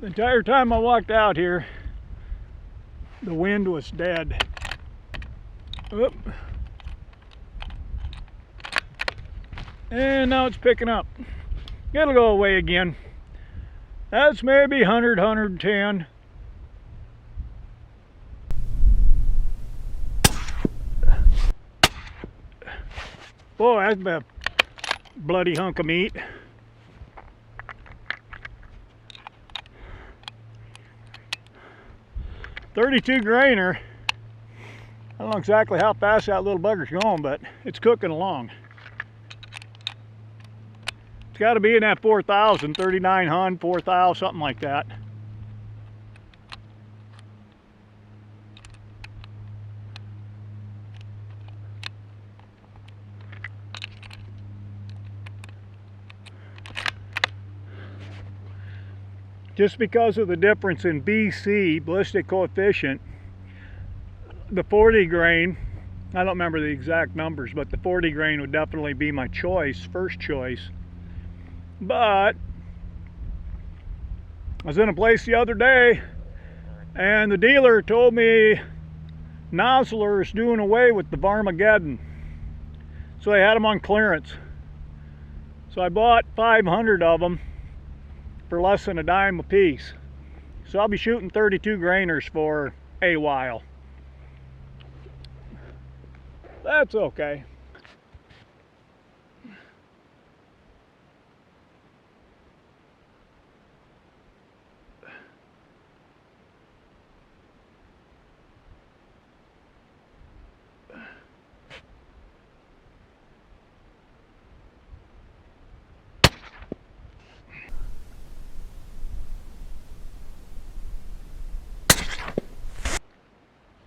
The entire time I walked out here, the wind was dead. Oop. And now it's picking up. It'll go away again. That's maybe 100, 110. Boy, that's a bloody hunk of meat. .32 grainer. I don't know exactly how fast that little bugger's going, but it's cooking along. It's got to be in that 4,000, 3,900, 4,000, something like that. Just because of the difference in BC, ballistic coefficient, the 40 grain, I don't remember the exact numbers, but the 40 grain would definitely be my choice, first choice. But I was in a place the other day and the dealer told me Nozzler is doing away with the Varmageddon. So they had them on clearance. So I bought 500 of them for less than a dime a piece. So I'll be shooting 32 grainers for a while. That's okay.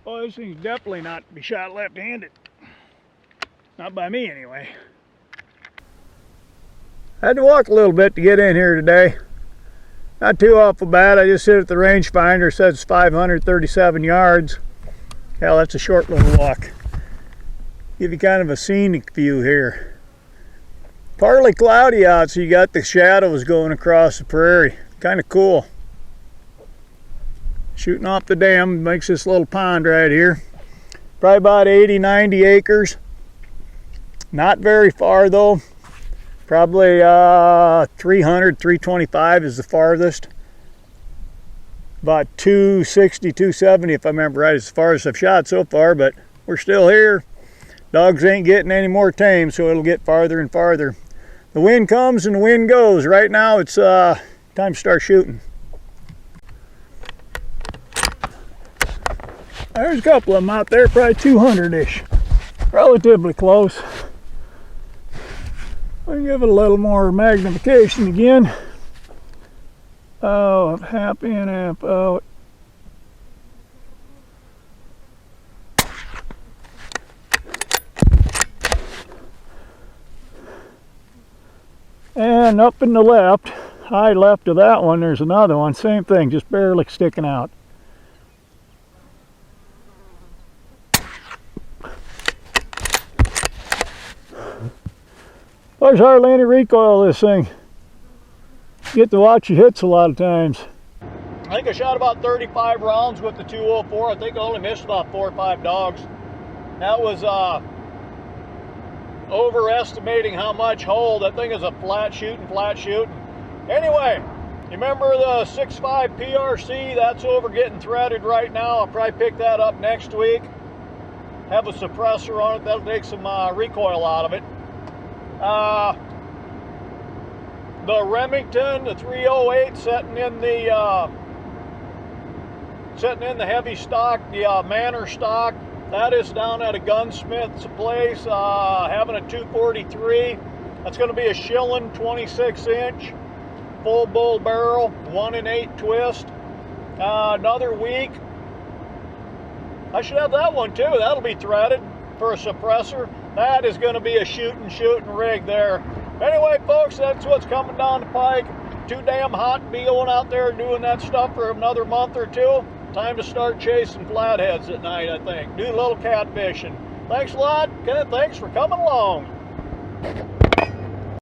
Well, this thing's definitely not to be shot left-handed. Not by me, anyway. I had to walk a little bit to get in here today. Not too awful bad. I just sit at the rangefinder. It says it's 537 yards. Hell, that's a short little walk. Give you kind of a scenic view here. Partly cloudy out, so you got the shadows going across the prairie. Kind of cool. Shooting off the dam makes this little pond right here. Probably about 80, 90 acres. Not very far though. Probably 300, 325 is the farthest. About 260, 270 if I remember right, as far as I've shot so far, but we're still here. Dogs ain't getting any more tame, so it'll get farther and farther. The wind comes and the wind goes. Right now it's time to start shooting. There's a couple of them out there, probably 200-ish. Relatively close. I'll give it a little more magnification again. Oh, half in, half out. And up in the left, high left of that one, there's another one. Same thing, just barely sticking out. There's hardly any recoil this thing. You get to watch your hits a lot of times. I think I shot about 35 rounds with the 204. I think I only missed about 4 or 5 dogs. That was overestimating how much hold. That thing is a flat shooting. Anyway, you remember the 6.5 PRC? That's over getting threaded right now. I'll probably pick that up next week. Have a suppressor on it. That'll take some recoil out of it. The Remington, the 308, setting in the heavy stock, the Manor stock. That is down at a gunsmith's place, having a 243. That's going to be a Schilling 26-inch, full bull barrel, 1-in-8 twist. Another week, I should have that one too. That'll be threaded for a suppressor. That is going to be a shooting rig there. Anyway, folks, that's what's coming down the pike. Too damn hot to be going out there doing that stuff for another month or two. Time to start chasing flatheads at night, I think. Do a little catfishing. Thanks a lot, Kenneth. Thanks for coming along.